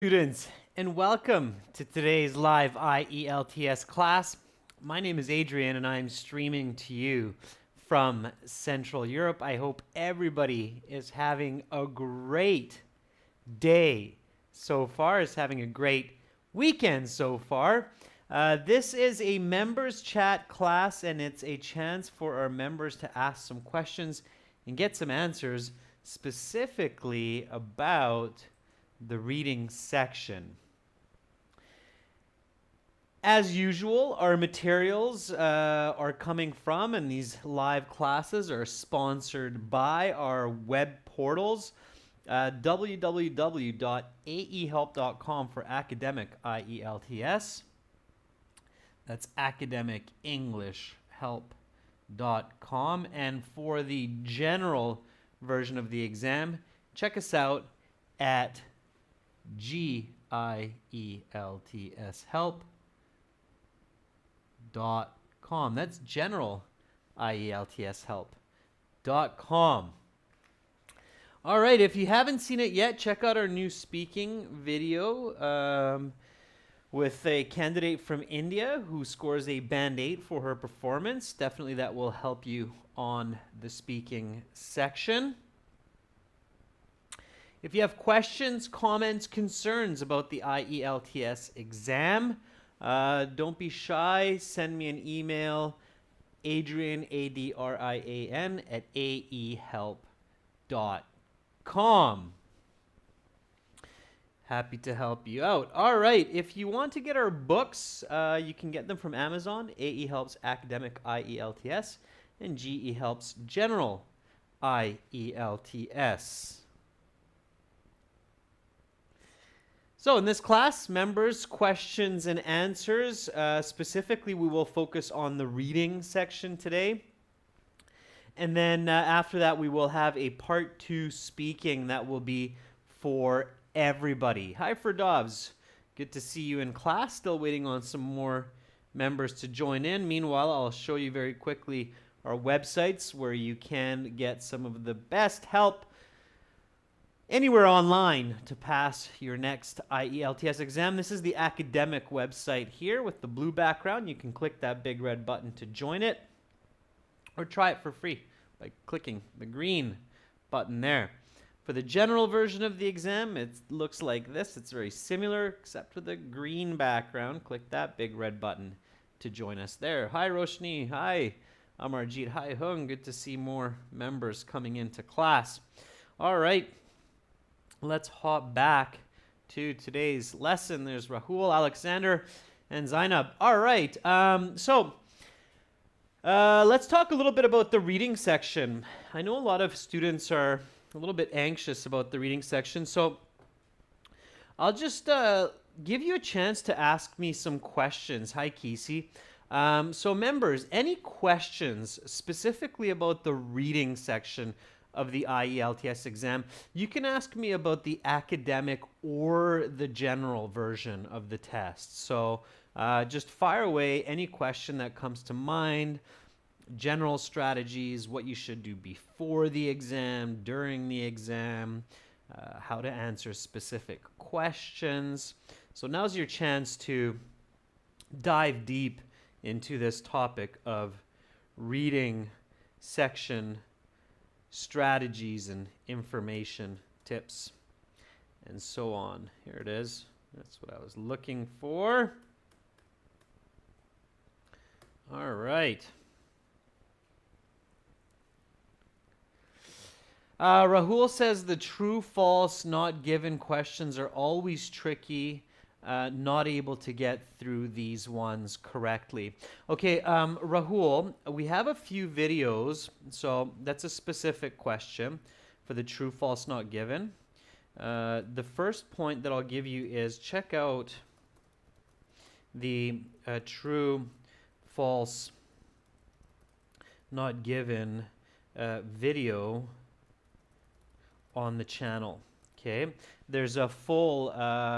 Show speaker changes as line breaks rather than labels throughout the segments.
Students, and welcome to today's live IELTS class. My name is Adrian and I'm streaming to you from Central Europe. I hope everybody is having a great day so far, is having a great weekend so far. This is a members chat class and it's a chance for our members to ask some questions and get some answers specifically about the reading section. As usual, our materials are coming from, and these live classes are sponsored by our web portals, www.aehelp.com for academic IELTS. That's academicenglishhelp.com. And for the general version of the exam, check us out at GIELTShelp.com. That's general IELTShelp.com. All right, if you haven't seen it yet, check out our new speaking video with a candidate from India who scores a Band 8 for her performance. Definitely that will help you on the speaking section. If you have questions, comments, concerns about the IELTS exam, don't be shy. Send me an email, Adrian, ADRIAN, at aehelp.com. Happy to help you out. All right, if you want to get our books, you can get them from Amazon, AE Helps Academic IELTS, and GE Helps General IELTS. So in this class, members, questions and answers. Specifically, we will focus on the reading section today. And then after that, we will have a part 2 speaking that will be for everybody. Hi, Ferdovs. Good to see you in class. Still waiting on some more members to join in. Meanwhile, I'll show you very quickly our websites where you can get some of the best help anywhere online to pass your next IELTS exam. This is the academic website here with the blue background. You can click that big red button to join it or try it for free by clicking the green button there. For the general version of the exam, it looks like this. It's very similar except with a green background. Click that big red button to join us there. Hi, Roshni. Hi, Amarjeet. Hi, Hung. Good to see more members coming into class. All right. Let's hop back to today's lesson. There's Rahul, Alexander, and Zainab. All right, let's talk a little bit about the reading section. I know a lot of students are a little bit anxious about the reading section, so I'll just give you a chance to ask me some questions. Hi, Casey. So members, any questions specifically about the reading section of the IELTS exam, you can ask me about the academic or the general version of the test. So just fire away any question that comes to mind, general strategies, what you should do before the exam, during the exam, how to answer specific questions. So now's your chance to dive deep into this topic of reading section strategies and information tips and so on. Here it is. That's what I was looking for. All right. Rahul says the true, false, not given questions are always tricky. Not able to get through these ones correctly. Okay, Rahul, we have a few videos, so that's a specific question for the true, false, not given. The first point that I'll give you is check out the true, false, not given video on the channel. Okay, there's a full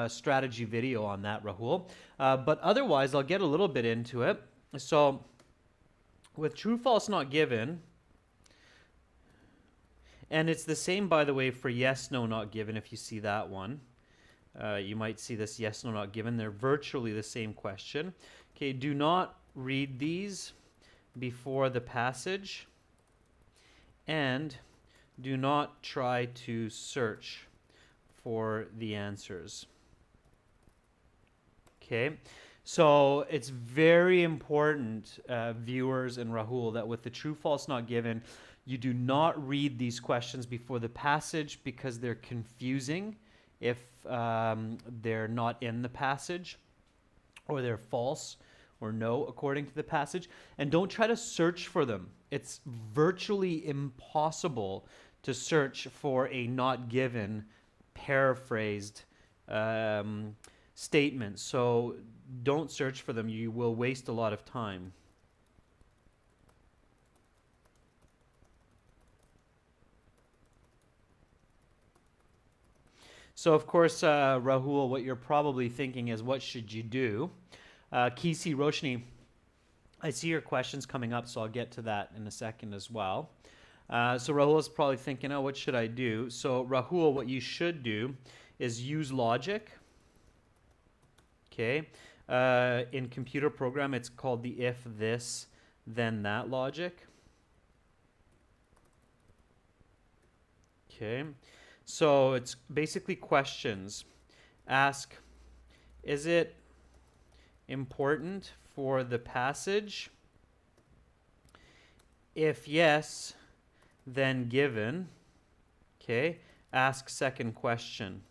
strategy video on that, Rahul. But otherwise, I'll get a little bit into it. So with true, false, not given, and it's the same, by the way, for yes, no, not given, if you see that one. You might see this yes, no, not given. They're virtually the same question. Okay, do not read these before the passage, and do not try to search for the answers. Okay, so it's very important, viewers and Rahul, that with the true, false, not given, you do not read these questions before the passage because they're confusing if they're not in the passage, or they're false or no according to the passage. And don't try to search for them. It's virtually impossible to search for a not given paraphrased statement. So don't search for them. You will waste a lot of time. So, of course, Rahul, what you're probably thinking is, what should you do? Kisi, Roshni, I see your questions coming up, so I'll get to that in a second as well. So Rahul is probably thinking, oh, what should I do? So Rahul, what you should do is use logic. Okay. In computer program, it's called the if this, then that logic. Okay. So it's basically questions. Ask, is it important for the passage? If yes, then given. Okay. Ask second question.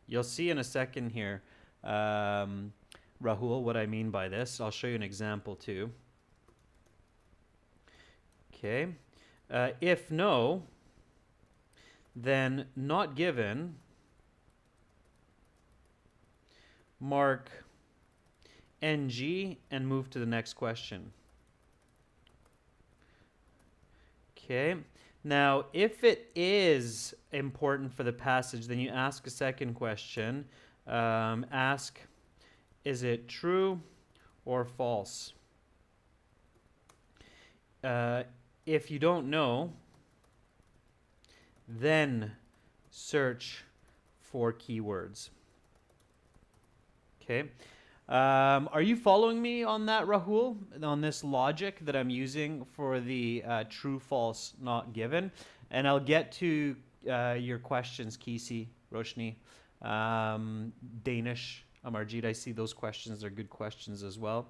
You'll see in a second here, Rahul, what I mean by this. I'll show you an example too. Okay. If no, then not given, mark NG and move to the next question. Okay. Now, if it is important for the passage, then you ask a second question. Ask, is it true or false? If you don't know, then search for keywords. Okay. Are you following me on that, Rahul? On this logic that I'm using for the true, false, not given? And I'll get to your questions, Kisi, Roshni, Danish, Amarjit. I see those questions are good questions as well.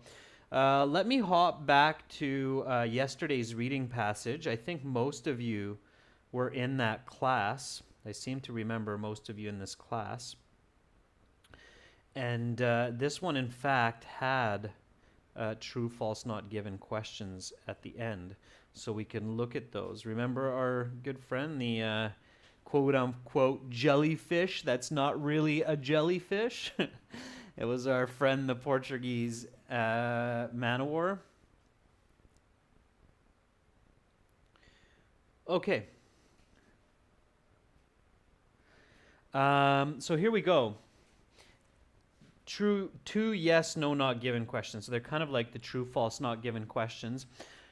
Let me hop back to yesterday's reading passage. I think most of you were in that class. I seem to remember most of you in this class. And this one, in fact, had true, false, not given questions at the end. So we can look at those. Remember our good friend, the quote-unquote jellyfish that's not really a jellyfish? It was our friend, the Portuguese man-o-war. Okay. So here we go. True, two yes, no, not given questions. So they're kind of like the true, false, not given questions.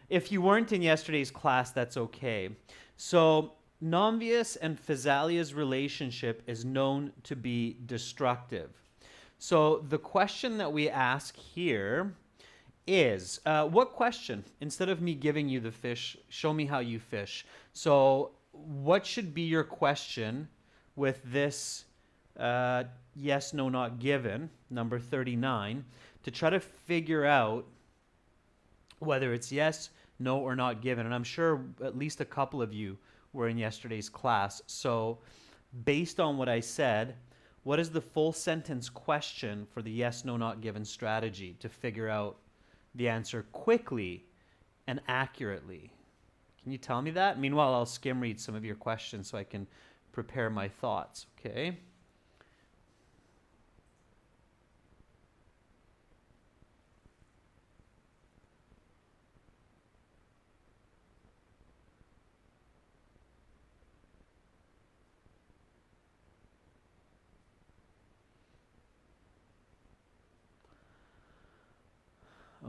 If you weren't in yesterday's class, that's okay. So Nomvius and Physaglia's relationship is known to be destructive. So the question that we ask here is, what question? Instead of me giving you the fish, show me how you fish. So what should be your question with this yes, no, not given, number 39, to try to figure out whether it's yes, no, or not given? And I'm sure at least a couple of you were in yesterday's class. So based on what I said, what is the full sentence question for the yes, no, not given strategy to figure out the answer quickly and accurately? Can you tell me that? Meanwhile, I'll skim read some of your questions so I can prepare my thoughts, okay?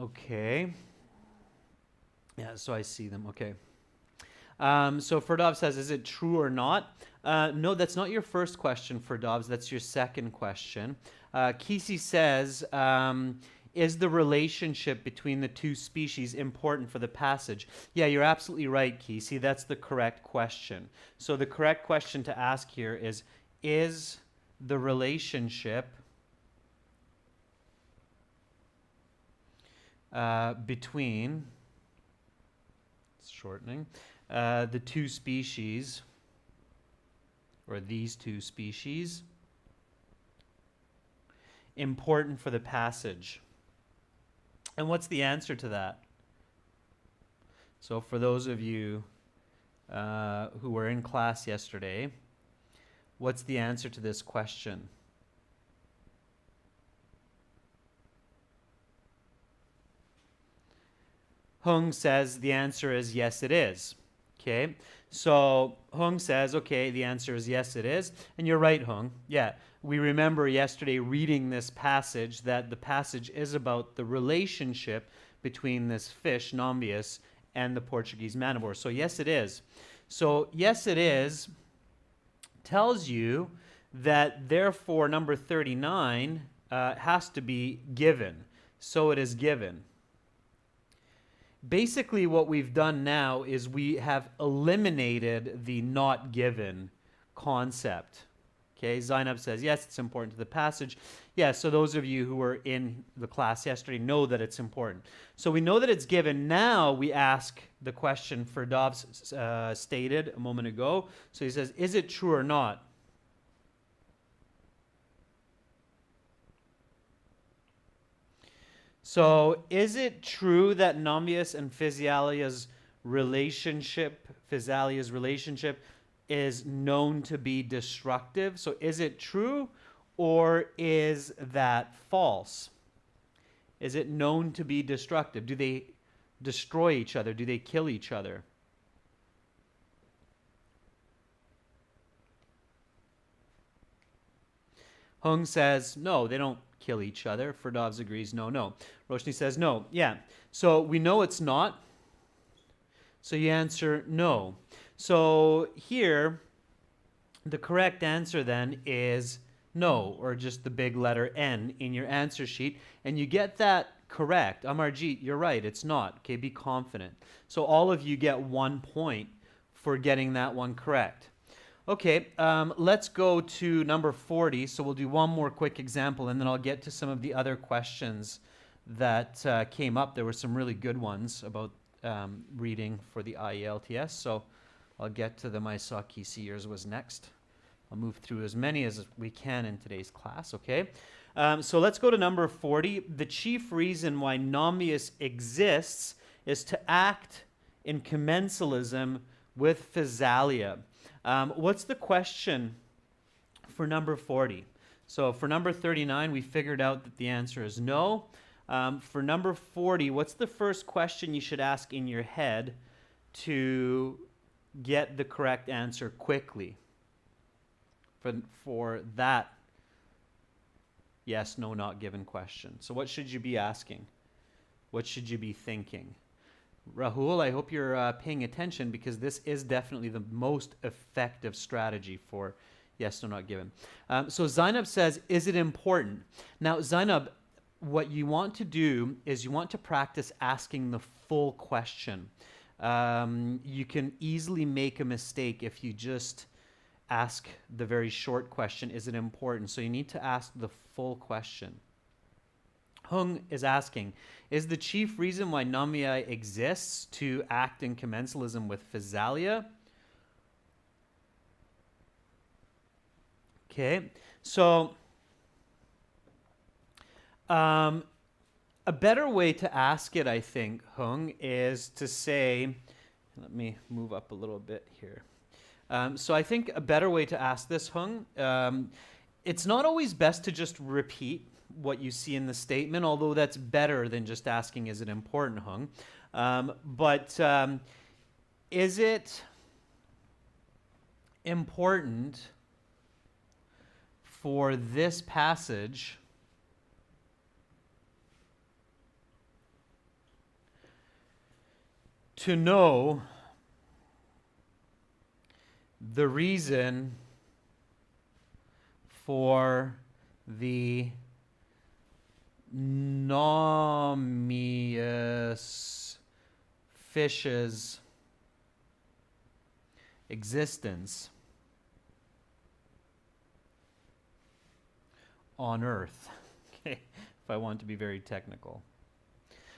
Okay. Yeah, so I see them. Okay. So Ferdov says, is it true or not? No, that's not your first question, Ferdovs. That's your second question. Kisi says, is the relationship between the two species important for the passage? Yeah, you're absolutely right, Kisi. That's the correct question. So the correct question to ask here is the relationship between, it's shortening, the two species, or these two species, important for the passage? And what's the answer to that? So for those of you who were in class yesterday, what's the answer to this question? Hung says the answer is yes, it is. Okay, so Hung says, okay, the answer is yes, it is. And you're right, Hung. Yeah, we remember yesterday reading this passage that the passage is about the relationship between this fish, Nombius, and the Portuguese manivore. So yes, it is. So yes, it is tells you that therefore number 39 has to be given. So it is given. Basically, what we've done now is we have eliminated the not given concept. Okay, Zainab says, yes, it's important to the passage. Yeah, so those of you who were in the class yesterday know that it's important. So we know that it's given. Now we ask the question Ferdovs stated a moment ago. So he says, is it true or not? So is it true that Nombius and Physalia's relationship is known to be destructive? So is it true or is that false? Is it known to be destructive? Do they destroy each other? Do they kill each other? Hung says, no, they don't kill each other. Ferdovs agrees, no. Roshni says, no. Yeah, so we know it's not. So you answer no. So here, the correct answer then is no, or just the big letter N in your answer sheet. And you get that correct. Amarjeet, you're right, it's not. Okay, be confident. So all of you get 1 point for getting that one correct. Okay, let's go to number 40. So we'll do one more quick example, and then I'll get to some of the other questions that came up. There were some really good ones about reading for the IELTS, so I'll get to them. I saw Kisi, yours was next. I'll move through as many as we can in today's class, okay? So let's go to number 40. The chief reason why Nombius exists is to act in commensalism with Physalia. What's the question for number 40? So for number 39, we figured out that the answer is no. For number 40, what's the first question you should ask in your head to get the correct answer quickly for that yes, no, not given question? So what should you be asking? What should you be thinking? Rahul, I hope you're paying attention, because this is definitely the most effective strategy for yes, no, not given. So Zainab says, is it important? Now, Zainab, what you want to do is you want to practice asking the full question. You can easily make a mistake if you just ask the very short question, is it important? So you need to ask the full question. Hung is asking, is the chief reason why Namia exists to act in commensalism with Physalia? Okay, so a better way to ask it, I think, Hung, is to say, let me move up a little bit here. So I think a better way to ask this, Hung, it's not always best to just repeat what you see in the statement, although that's better than just asking, is it important, Hung? But is it important for this passage to know the reason for the nauseous fish's existence on Earth. Okay, if I want to be very technical.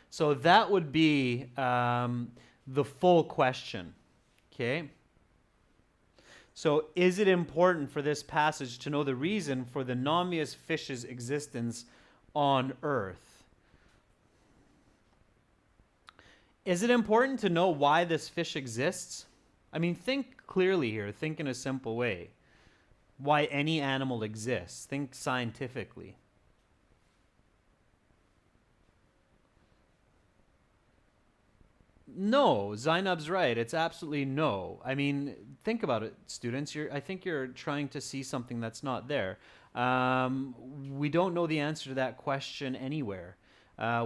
So that would be the full question. Okay. So is it important for this passage to know the reason for the nauseous fish's existence on Earth? Is it important to know why this fish exists? I mean, think clearly here. Think in a simple way. Why any animal exists. Think scientifically. No, Zainab's right. It's absolutely no. I mean, think about it, students. I think you're trying to see something that's not there. We don't know the answer to that question anywhere.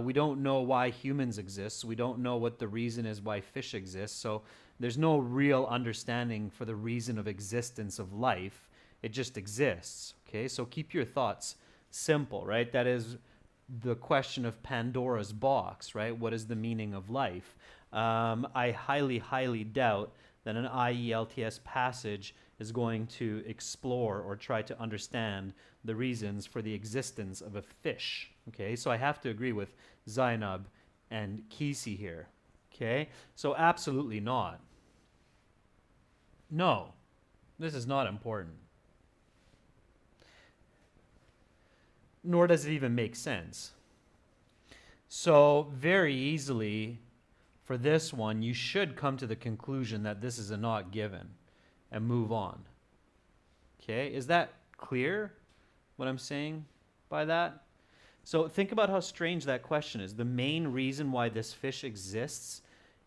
We don't know why humans exist. We don't know what the reason is why fish exist. So there's no real understanding for the reason of existence of life. It just exists. Okay, so keep your thoughts simple, right? That is the question of Pandora's box, right? What is the meaning of life? I highly, highly doubt that an IELTS passage is going to explore or try to understand the reasons for the existence of a fish. Okay, so I have to agree with Zainab and Kisi here. Okay, so absolutely not. No, this is not important. Nor does it even make sense. So very easily, for this one, you should come to the conclusion that this is a not given and move on. Okay, is that clear what I'm saying by that? So think about how strange that question is. The main reason why this fish exists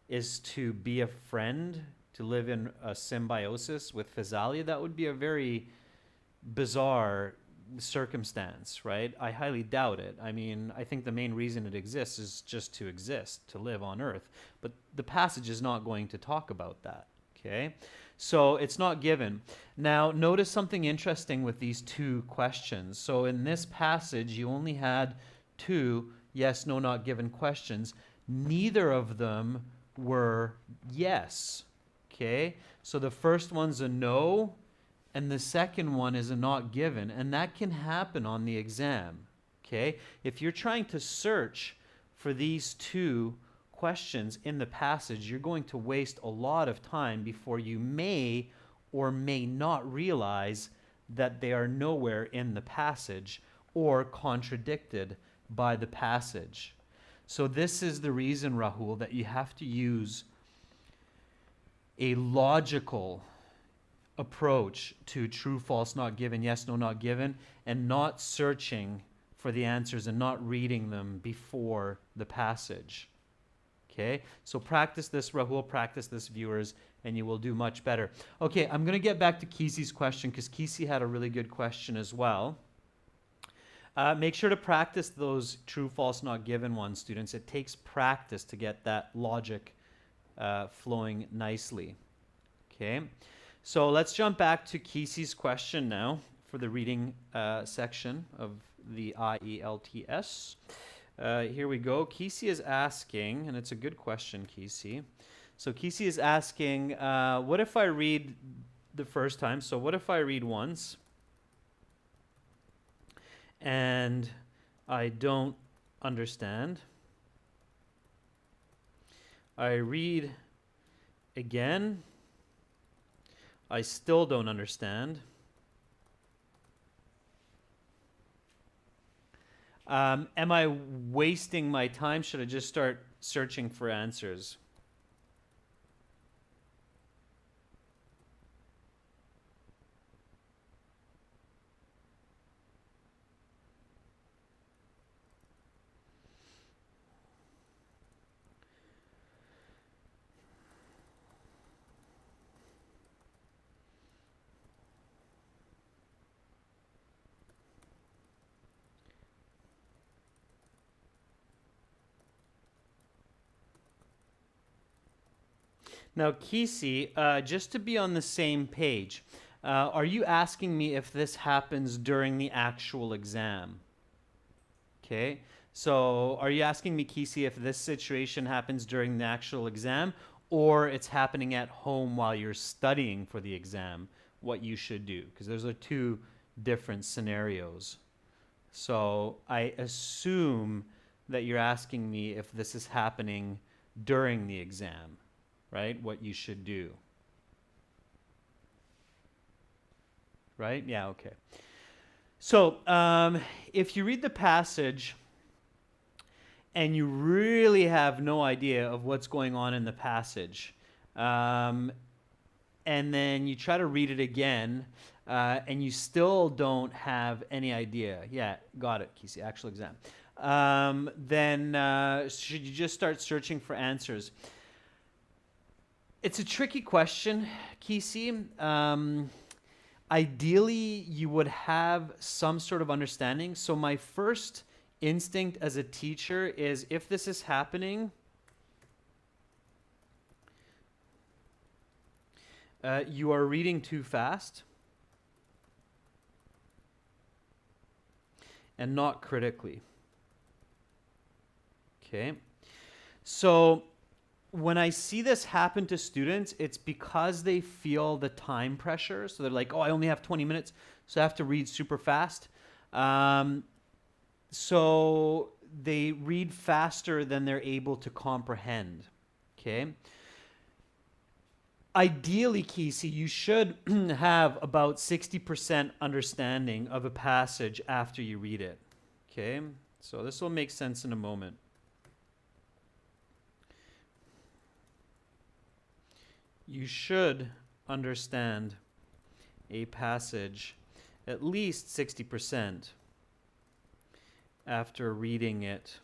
is to be a friend, to live in a symbiosis with Physalia. That would be a very bizarre circumstance, right? I highly doubt it. I mean, I think the main reason it exists is just to exist, to live on Earth. But the passage is not going to talk about that, okay? So it's not given. Now, notice something interesting with these two questions. So in this passage, you only had two yes, no, not given questions. Neither of them were yes, okay? So the first one's a no, and the second one is a not given, and that can happen on the exam, okay? If you're trying to search for these two questions in the passage, you're going to waste a lot of time before you may or may not realize that they are nowhere in the passage or contradicted by the passage. So this is the reason, Rahul, that you have to use a logical approach to true, false, not given, yes, no, not given, and not searching for the answers and not reading them before the passage. Okay, so practice this, Rahul, practice this, viewers, and you will do much better. Okay, I'm going to get back to Kisi's question because Kisi had a really good question as well. Make sure to practice those true, false, not given ones, students. It takes practice to get that logic flowing nicely. Okay. So let's jump back to Kisi's question now for the reading section of the IELTS. Here we go. Kisi is asking, and it's a good question, Kisi. So Kisi is asking, what if I read the first time? So what if I read once and I don't understand? I read again. I still don't understand. Am I wasting my time? Should I just start searching for answers? Now, Kisi, just to be on the same page, are you asking me if this happens during the actual exam? Okay. So are you asking me, Kisi, if this situation happens during the actual exam or it's happening at home while you're studying for the exam, what you should do? Because those are two different scenarios. So I assume that you're asking me if this is happening during the exam, right? What you should do. Right? Yeah, okay. So if you read the passage and you really have no idea of what's going on in the passage, and then you try to read it again, and you still don't have any idea. Yeah, got it, Kisi, actual exam. Then should you just start searching for answers? It's a tricky question, Kisi. Ideally, you would have some sort of understanding. So my first instinct as a teacher is if this is happening, you are reading too fast and not critically. Okay. So when I see this happen to students, it's because they feel the time pressure. So they're like, oh, I only have 20 minutes, so I have to read super fast. So they read faster than they're able to comprehend. Okay. Ideally, Kisi, you should have about 60% understanding of a passage after you read it. Okay. So this will make sense in a moment. You should understand a passage at least 60% after reading it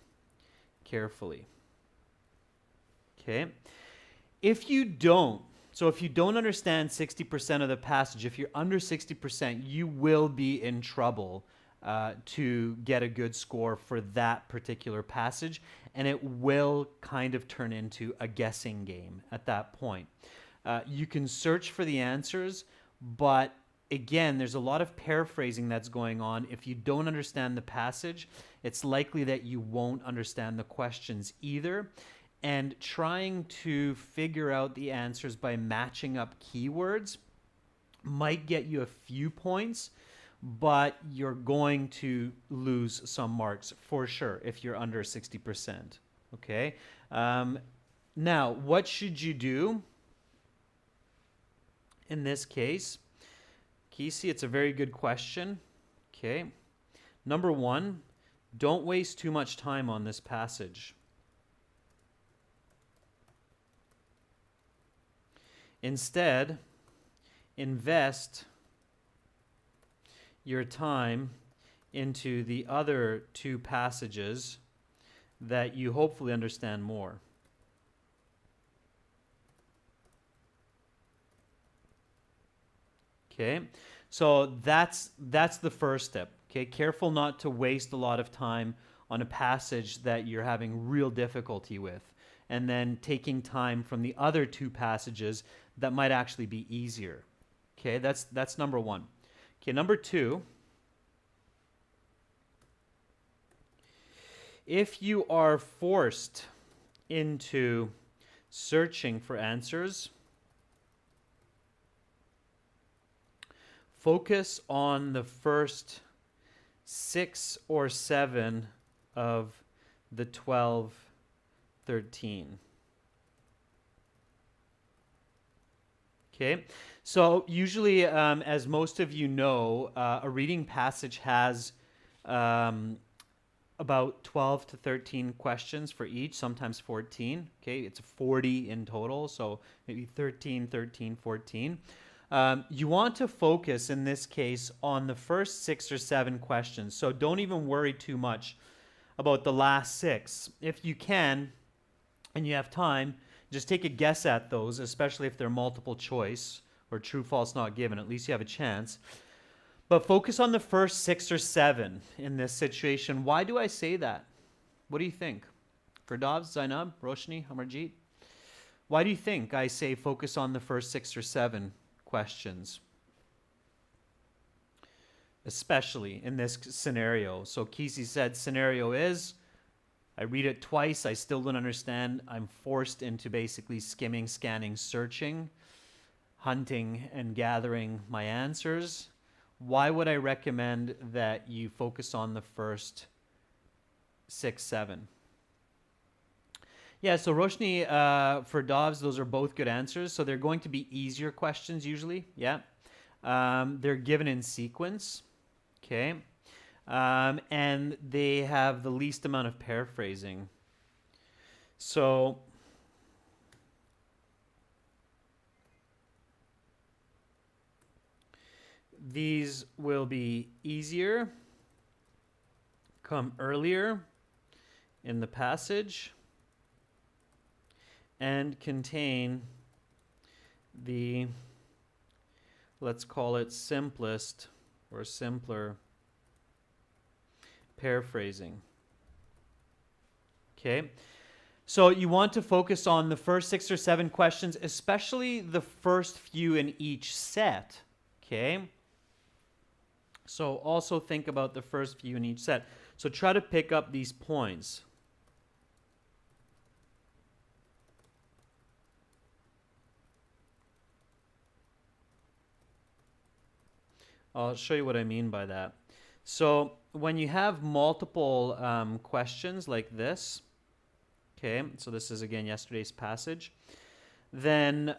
carefully. Okay? If you don't, so if you don't understand 60% of the passage, if you're under 60%, you will be in trouble to get a good score for that particular passage, and it will kind of turn into a guessing game at that point. You can search for the answers, but again, there's a lot of paraphrasing that's going on. If you don't understand the passage, it's likely that you won't understand the questions either. And trying to figure out the answers by matching up keywords might get you a few points, but you're going to lose some marks for sure if you're under 60%. Okay? Now, what should you do in this case? Kisi, it's a very good question. Okay. Number one, don't waste too much time on this passage. Instead, invest your time into the other two passages that you hopefully understand more. Okay, so that's the first step. Okay, careful not to waste a lot of time on a passage that you're having real difficulty with, and then taking time from the other two passages that might actually be easier. Okay, that's number one. Okay, number two, if you are forced into searching for answers, focus on the first 6 or 7 of the 12, 13. Okay, so usually, as most of you know, a reading passage has about 12 to 13 questions for each, sometimes 14. Okay, it's 40 in total, so maybe 13, 13, 14. You want to focus, in this case, on the first 6 or 7 questions. So don't even worry too much about the last 6. If you can, and you have time, just take a guess at those, especially if they're multiple choice or true, false, not given. At least you have a chance. But focus on the first 6 or 7 in this situation. Why do I say that? What do you think? Firdav, Zainab, Roshni, Amarjeet? Why do you think I say focus on the first 6 or 7 questions? Especially in this scenario. So Kesey said scenario is, I read it twice, I still don't understand. I'm forced into basically skimming, scanning, searching, hunting, and gathering my answers. Why would I recommend that you focus on the first 6, 7? Yeah, so Roshni, for Dobbs, those are both good answers. So they're going to be easier questions usually. Yeah. They're given in sequence. Okay. And they have the least amount of paraphrasing. So these will be easier, come earlier in the passage, and contain the, let's call it simplest or simpler paraphrasing. Okay, so you want to focus on the first 6 or 7 questions, especially the first few in each set. Okay, so also think about the first few in each set. So try to pick up these points. I'll show you what I mean by that. So when you have multiple questions like this, okay, so this is again yesterday's passage, then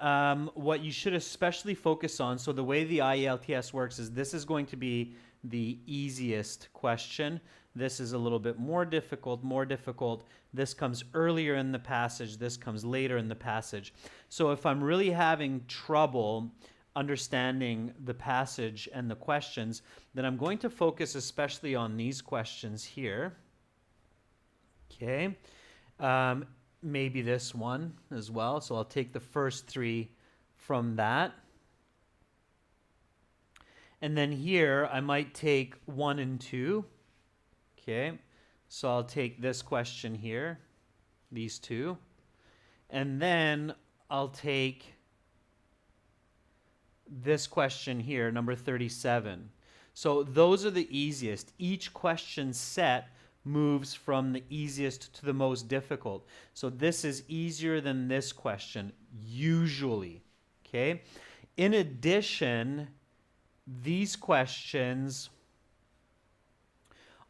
what you should especially focus on, so the way the IELTS works is this is going to be the easiest question. This is a little bit more difficult, more difficult. This comes earlier in the passage. This comes later in the passage. So if I'm really having trouble understanding the passage and the questions, then I'm going to focus especially on these questions here. Okay. Maybe this one as well. So I'll take the first 3 from that. And then here I might take 1 and 2. Okay. So I'll take this question here, these 2. And then I'll take this question here, number 37. So those are the easiest. Each question set moves from the easiest to the most difficult. So this is easier than this question, usually. Okay. In addition, these questions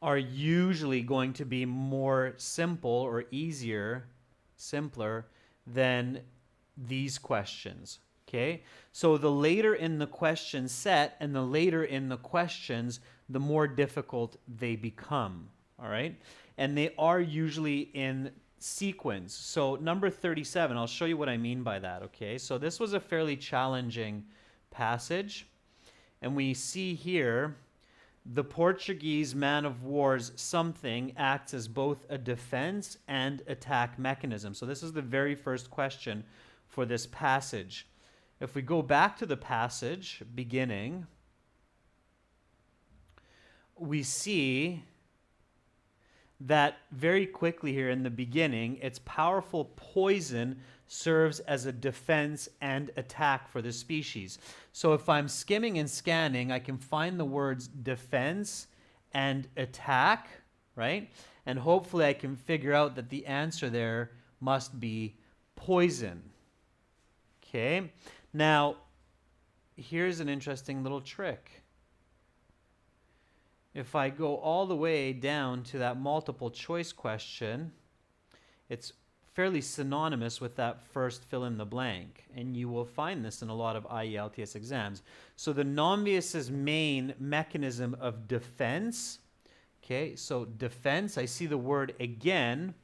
are usually going to be more simple or easier, simpler than these questions. Okay, so the later in the question set and the later in the questions, the more difficult they become. All right, and they are usually in sequence. So number 37, I'll show you what I mean by that. Okay, so this was a fairly challenging passage, and we see here the Portuguese man of war's something acts as both a defense and attack mechanism. So this is the very first question for this passage. If we go back to the passage beginning, we see that very quickly here in the beginning, its powerful poison serves as a defense and attack for the species. So if I'm skimming and scanning, I can find the words defense and attack, right? And hopefully I can figure out that the answer there must be poison. Okay. Now, here's an interesting little trick. If I go all the way down to that multiple choice question, it's fairly synonymous with that first fill in the blank. And you will find this in a lot of IELTS exams. So the non-bias's main mechanism of defense, okay, so defense, I see the word again,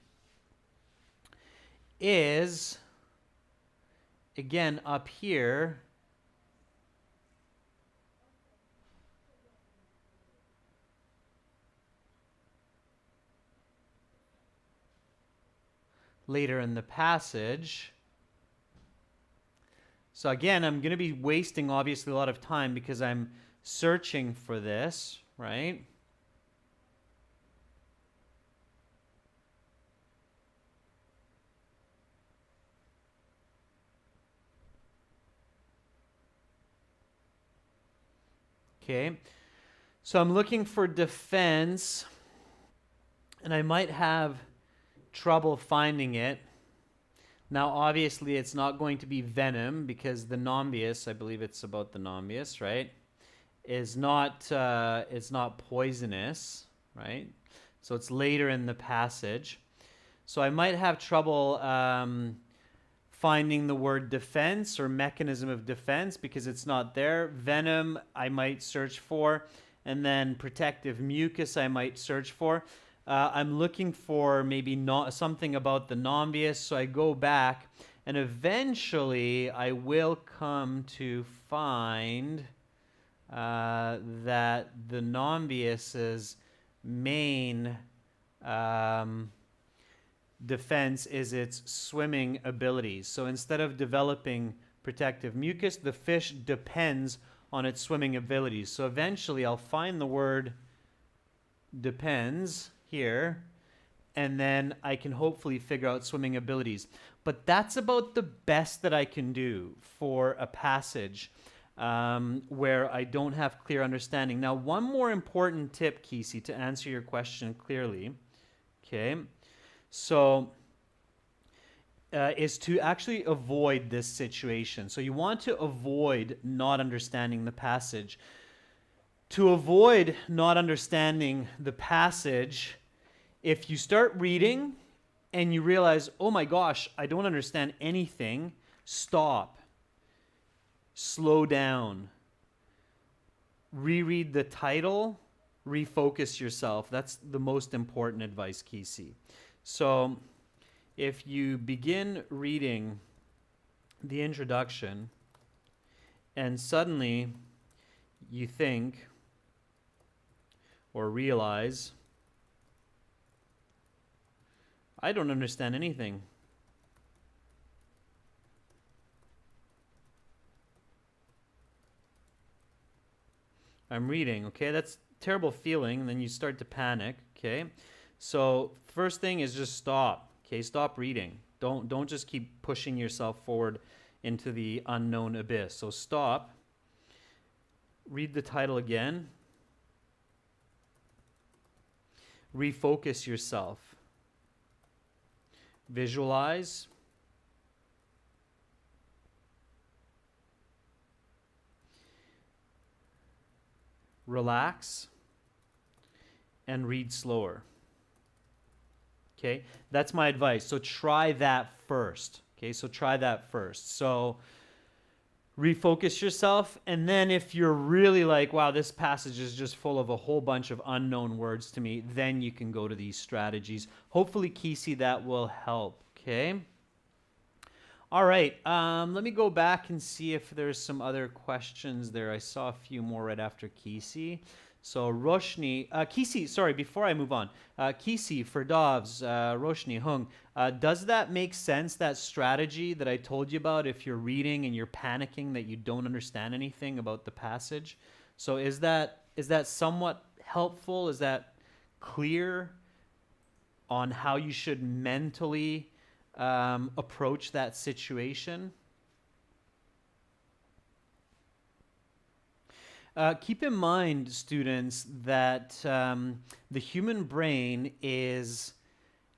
is again up here, later in the passage. So again, I'm going to be wasting obviously a lot of time because I'm searching for this, right? Okay. So I'm looking for defense, and I might have trouble finding it. Now, obviously, it's not going to be venom because the Nombius, I believe it's about the Nombius, right, is not it's not poisonous, right? So it's later in the passage. So I might have trouble finding the word defense or mechanism of defense because it's not there. Venom, I might search for. And then protective mucus, I might search for. I'm looking for maybe not something about the Nombius, so I go back, and eventually I will come to find that the Nombius's main defense is its swimming abilities. So instead of developing protective mucus, the fish depends on its swimming abilities. So eventually I'll find the word depends here, and then I can hopefully figure out swimming abilities. But that's about the best that I can do for a passage where I don't have clear understanding. Now, one more important tip, Kesey, to answer your question clearly, okay, so is to actually avoid this situation. So you want to avoid not understanding the passage. To avoid not understanding the passage, if you start reading and you realize, oh my gosh, I don't understand anything, stop, slow down, reread the title, refocus yourself. That's the most important advice, Kesey. So if you begin reading the introduction and suddenly you think or realize, I don't understand anything. I'm reading, okay? That's a terrible feeling, and then you start to panic, okay? So first thing is just stop, okay? Stop reading. Don't just keep pushing yourself forward into the unknown abyss. So stop. Read the title again. Refocus yourself. Visualize. Relax. And read slower. Okay, that's my advice. So try that first. Okay, so try that first. So refocus yourself, and then if you're really like, wow, this passage is just full of a whole bunch of unknown words to me, then you can go to these strategies. Hopefully, Kesey, that will help. Okay. All right. Let me go back and see if there's some other questions there. I saw a few more right after Kesey. So Roshni, Kesey, sorry, before I move on, Kesey, Ferdavs, Roshni, Hung, does that make sense, that strategy that I told you about if you're reading and you're panicking that you don't understand anything about the passage? So is that somewhat helpful? Is that clear on how you should mentally approach that situation? Keep in mind, students, that the human brain is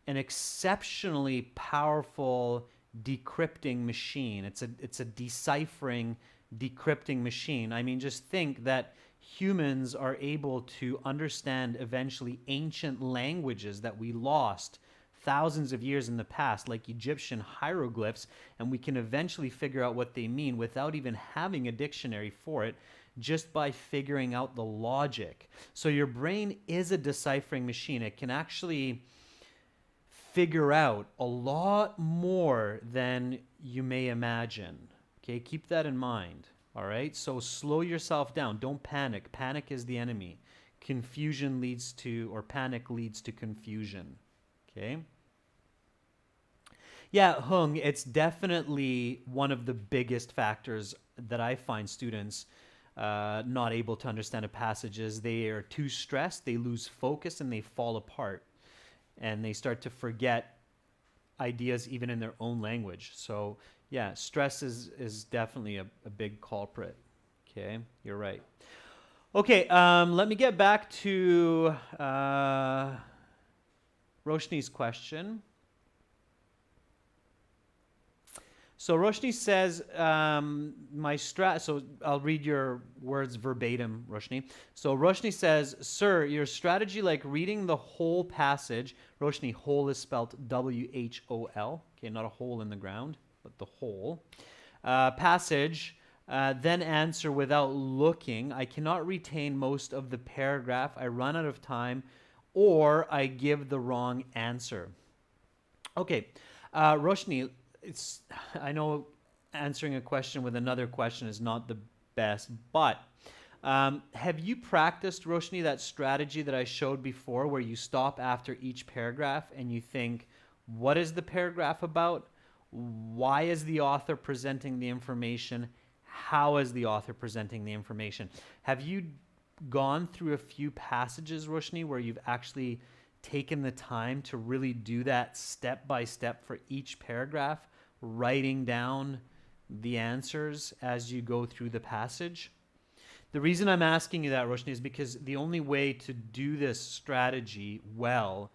an exceptionally powerful decrypting machine. It's a deciphering, decrypting machine. I mean, just think that humans are able to understand eventually ancient languages that we lost thousands of years in the past, like Egyptian hieroglyphs, and we can eventually figure out what they mean without even having a dictionary for it, just by figuring out the logic. So your brain is a deciphering machine. It can actually figure out a lot more than you may imagine. Okay, keep that in mind. All right, so slow yourself down. Don't panic. Panic is the enemy. Confusion leads to, or panic leads to confusion. Okay. Yeah, Hung, it's definitely one of the biggest factors that I find students not able to understand a passage is they are too stressed, they lose focus, and they fall apart. And they start to forget ideas even in their own language. So yeah, stress is definitely a big culprit. Okay, you're right. Okay, let me get back to Roshni's question. So Roshni says, so I'll read your words verbatim, Roshni. So Roshni says, sir, your strategy like reading the whole passage, Roshni, whole is spelled W-H-O-L, okay, not a hole in the ground, but the whole, passage, then answer without looking. I cannot retain most of the paragraph. I run out of time, or I give the wrong answer. Okay, Roshni, I know answering a question with another question is not the best, but have you practiced, Roshni, that strategy that I showed before where you stop after each paragraph and you think, what is the paragraph about? Why is the author presenting the information? How is the author presenting the information? Have you gone through a few passages, Roshni, where you've actually taken the time to really do that step by step for each paragraph, writing down the answers as you go through the passage? The reason I'm asking you that, Roshni, is because the only way to do this strategy well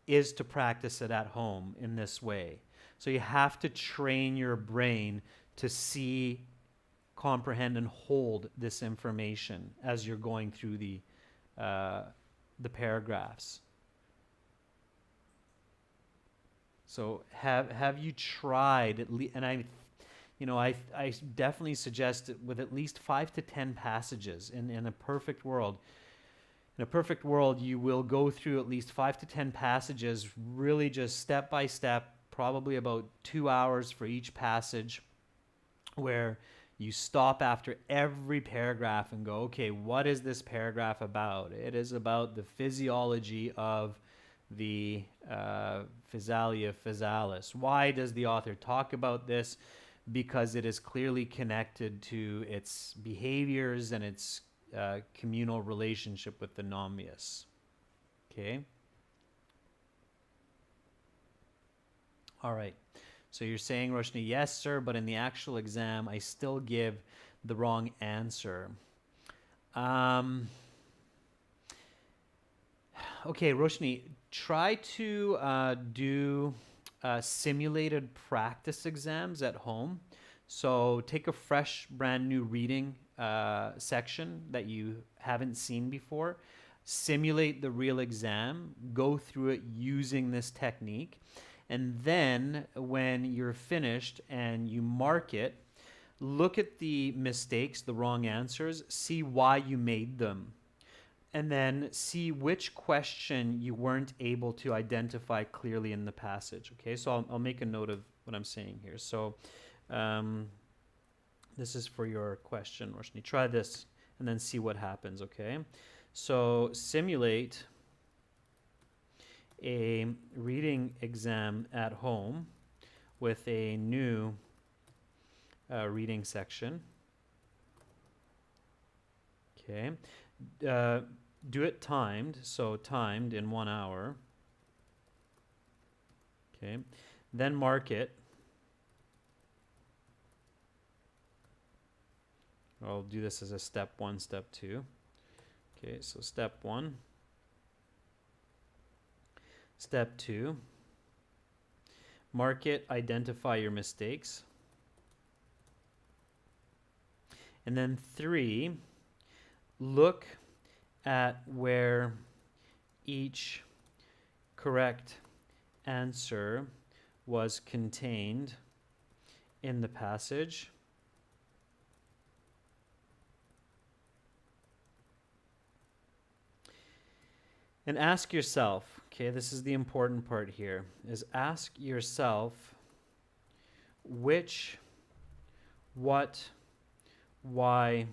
is to practice it at home in this way. So you have to train your brain to see, comprehend, and hold this information as you're going through the paragraphs. So have you tried at least? And I definitely suggest with at least 5 to 10 passages in a perfect world. In a perfect world, you will go through at least 5 to 10 passages, really just step by step, probably about 2 hours for each passage, where you stop after every paragraph and go, okay, what is this paragraph about? It is about the physiology of the Physalia physalis. Why does the author talk about this? Because it is clearly connected to its behaviors and its communal relationship with the nomius. Okay? All right. So you're saying, Roshni, yes, sir, but in the actual exam, I still give the wrong answer. Okay, Roshni, try to do simulated practice exams at home. So take a fresh, brand new reading section that you haven't seen before, simulate the real exam, go through it using this technique, and then when you're finished and you mark it, look at the mistakes, the wrong answers, see why you made them, and then see which question you weren't able to identify clearly in the passage. Okay, so I'll make a note of what I'm saying here. So this is for your question, Roshni. Try this and then see what happens, okay? So simulate a reading exam at home with a new reading section. Okay. Do it timed, so timed in 1 hour. Okay. Then mark it. I'll do this as a step 1, step 2. Okay, so step 1. Step 2. Mark it, identify your mistakes. And then 3, look at where each correct answer was contained in the passage. And ask yourself, okay, this is the important part here, is ask yourself which, what, why,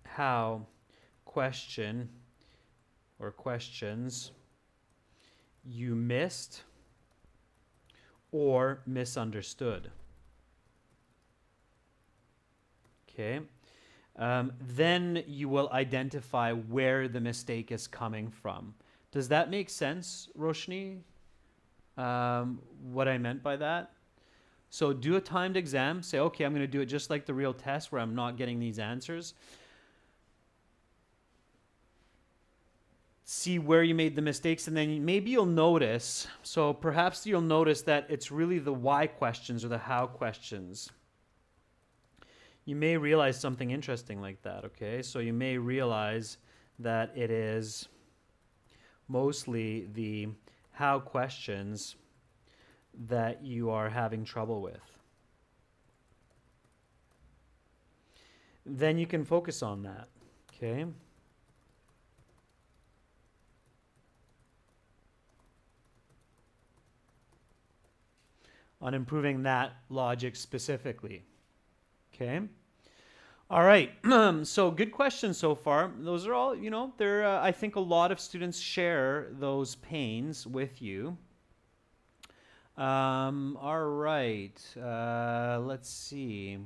how question or questions you missed or misunderstood. Okay. Then you will identify where the mistake is coming from. Does that make sense, Roshni? What I meant by that? So do a timed exam. Say, okay, I'm going to do it just like the real test where I'm not getting these answers. see where you made the mistakes, and then maybe you'll notice, so perhaps you'll notice that it's really the why questions or the how questions. You may realize something interesting like that, okay? So you may realize that it is mostly the how questions that you are having trouble with. Then you can focus on that, okay? On improving that logic specifically, okay? All right, so good questions so far. Those are all, they're, I think a lot of students share those pains with you. All right, let's see.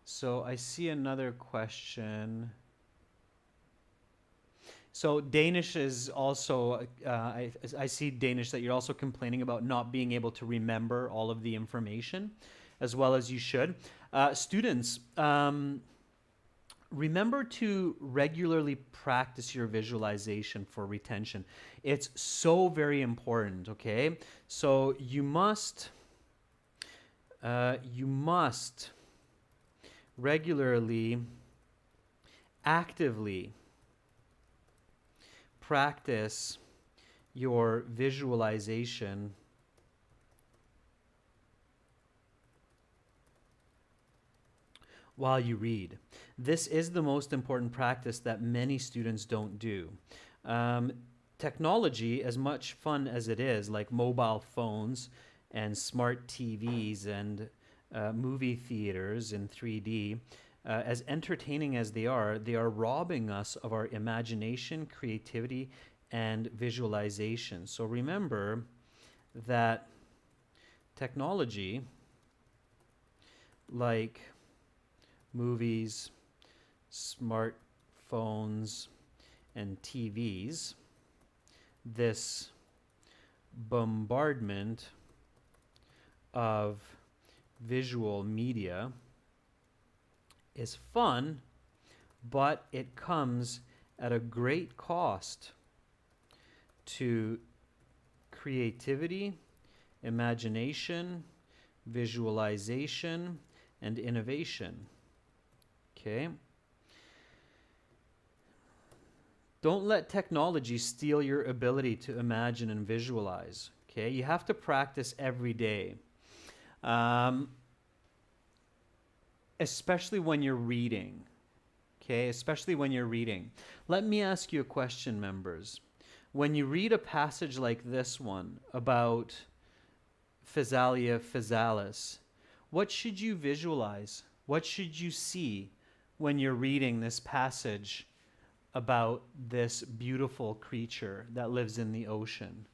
So I see another question. So Danish is also, I see Danish that you're also complaining about not being able to remember all of the information as well as you should. Students, remember to regularly practice your visualization for retention. It's so very important, okay? So you must regularly, actively practice your visualization while you read. This is the most important practice that many students don't do. Technology, as much fun as it is, like mobile phones and smart TVs and movie theaters in 3D, as entertaining as they are robbing us of our imagination, creativity, and visualization. So remember that technology, like movies, smartphones, and TVs, this bombardment of visual media is fun, but it comes at a great cost to creativity, imagination, visualization, and innovation. Okay? Don't let technology steal your ability to imagine and visualize. Okay? You have to practice every day. Especially when you're reading. Okay? Especially when you're reading. Let me ask you a question, members. When you read a passage like this one about Physalia physalis, what should you visualize? What should you see when you're reading this passage about this beautiful creature that lives in the ocean?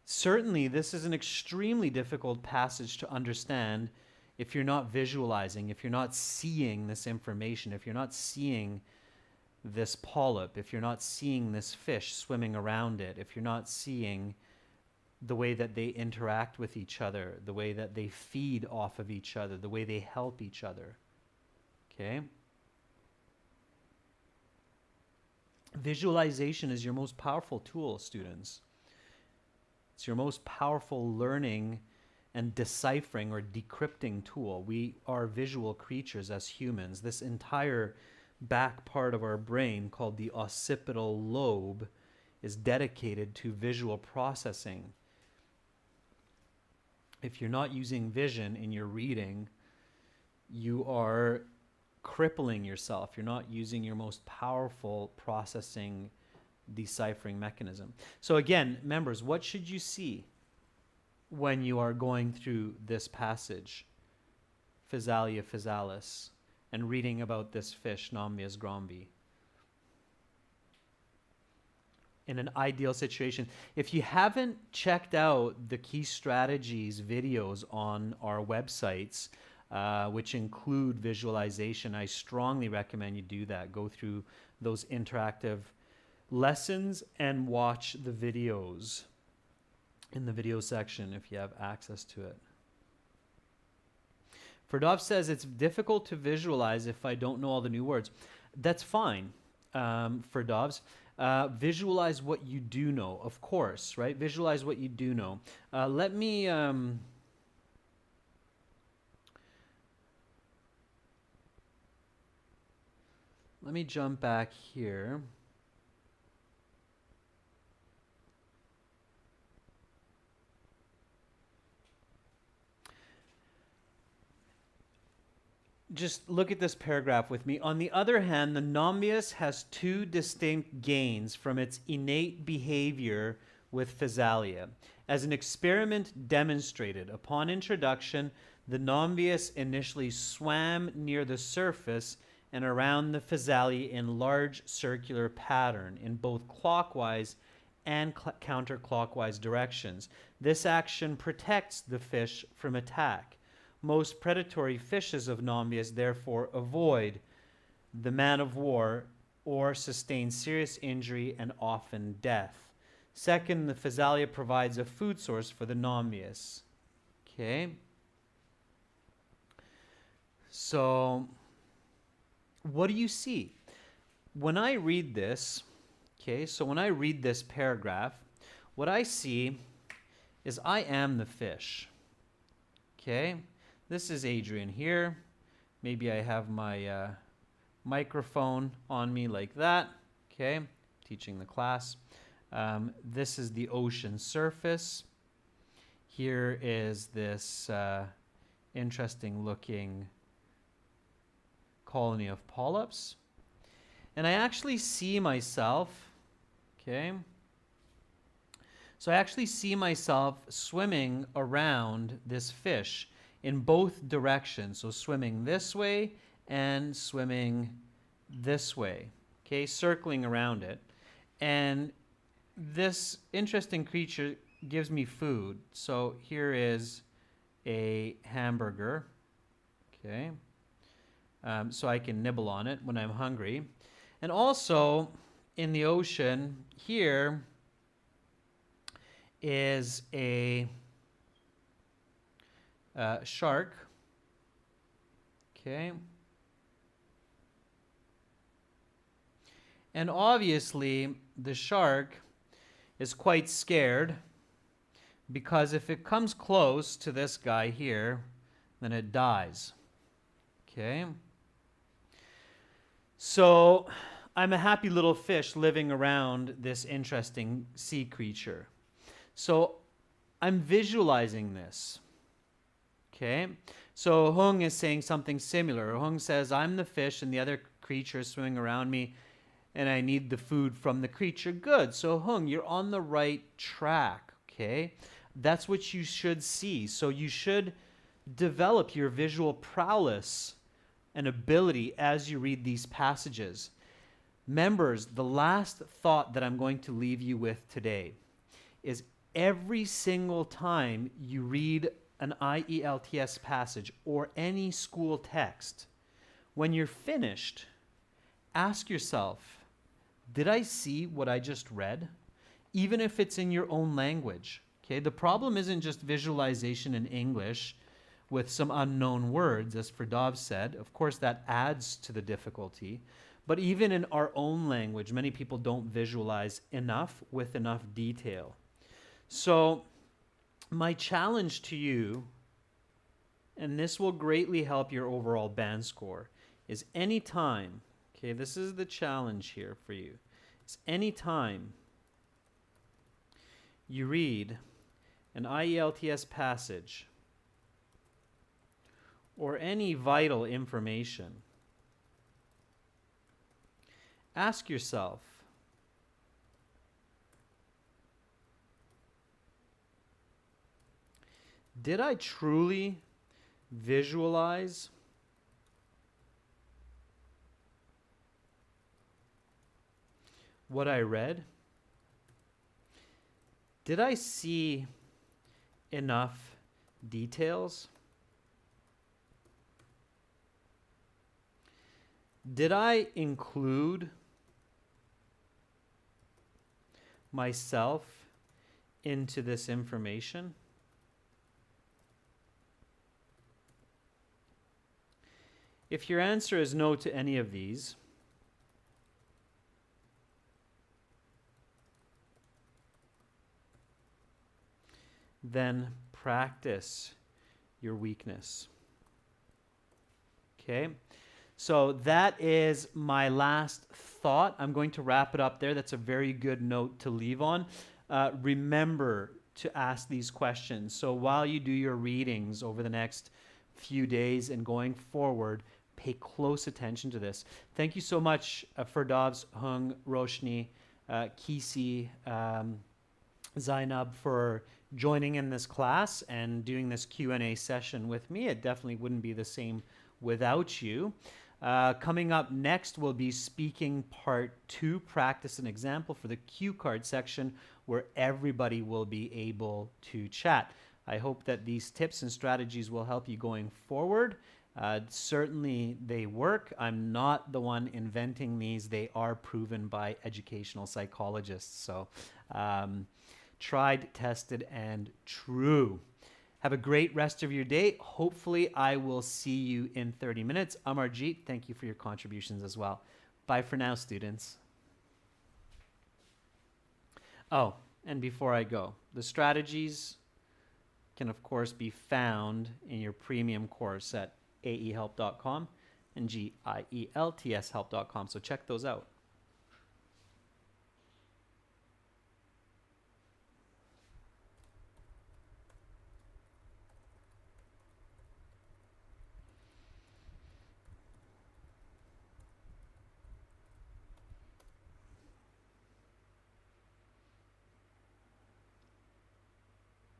Certainly, this is an extremely difficult passage to understand if you're not visualizing, if you're not seeing this information, if you're not seeing this polyp, if you're not seeing this fish swimming around it, if you're not seeing the way that they interact with each other, the way that they feed off of each other, the way they help each other. Okay? Visualization is your most powerful tool, students. It's your most powerful learning and deciphering or decrypting tool. We are visual creatures as humans. This entire back part of our brain, called the occipital lobe, is dedicated to visual processing. If you're not using vision in your reading, you are crippling yourself. You're not using your most powerful processing, deciphering mechanism. So again, members, what should you see when you are going through this passage, Physalia physalis, and reading about this fish, Nombius grombi? In an ideal situation, if you haven't checked out the key strategies videos on our websites, which include visualization, I strongly recommend you do that. Go through those interactive lessons and watch the videos in the video section if you have access to it. Ferdov says it's difficult to visualize if I don't know all the new words. That's fine, Ferdovs. Visualize what you do know, of course, right? Visualize what you do know. Let me jump back here. Just look at this paragraph with me. On the other hand, the Nomius has two distinct gains from its innate behavior with Physalia. As an experiment demonstrated, upon introduction, the Nomius initially swam near the surface and around the Physalia in large circular pattern in both clockwise and counterclockwise directions. This action protects the fish from attack. Most predatory fishes of Nomius therefore avoid the man of war or sustain serious injury and often death. Second, the Physalia provides a food source for the Nomius. Okay. So, what do you see? When I read this, okay, so when I read this paragraph, what I see is I am the fish. Okay. This is Adrian here. Maybe I have my microphone on me like that. Okay, teaching the class. This is the ocean surface. Here is this interesting looking colony of polyps. And I actually see myself, okay? So I actually see myself swimming around this fish in both directions. So swimming this way and swimming this way, okay, circling around it. And this interesting creature gives me food. So here is a hamburger, okay, so I can nibble on it when I'm hungry. And also in the ocean here is a shark, okay, and obviously the shark is quite scared because if it comes close to this guy here, then it dies, okay. So I'm a happy little fish living around this interesting sea creature. So I'm visualizing this. Okay, so Hung is saying something similar. Hung says, I'm the fish and the other creature is swimming around me and I need the food from the creature. Good. So Hung, you're on the right track. Okay, that's what you should see. So you should develop your visual prowess and ability as you read these passages. Members, the last thought that I'm going to leave you with today is every single time you read an IELTS passage or any school text, when you're finished, ask yourself, did I see what I just read? Even if it's in your own language. Okay, the problem isn't just visualization in English with some unknown words, as Ferdov said. Of course, that adds to the difficulty. But even in our own language, many people don't visualize enough with enough detail. So my challenge to you, and this will greatly help your overall band score, is anytime, okay, this is the challenge here for you, is anytime you read an IELTS passage or any vital information, ask yourself, did I truly visualize what I read? Did I see enough details? Did I include myself into this information? If your answer is no to any of these, then practice your weakness. Okay? So that is my last thought. I'm going to wrap it up there. That's a very good note to leave on. Remember to ask these questions. So while you do your readings over the next few days and going forward, pay close attention to this. Thank you so much Firdavs, Hung, Roshni, Kisi, Zainab for joining in this class and doing this Q&A session with me. It definitely wouldn't be the same without you. Coming up next will be speaking part 2, practice an example for the cue card section where everybody will be able to chat. I hope that these tips and strategies will help you going forward. Certainly they work. I'm not the one inventing these. They are proven by educational psychologists. So tried, tested, and true. Have a great rest of your day. Hopefully, I will see you in 30 minutes. Amarjeet, thank you for your contributions as well. Bye for now, students. Oh, and before I go, the strategies can, of course, be found in your premium course at aehelp.com and gieltshelp.com. So check those out.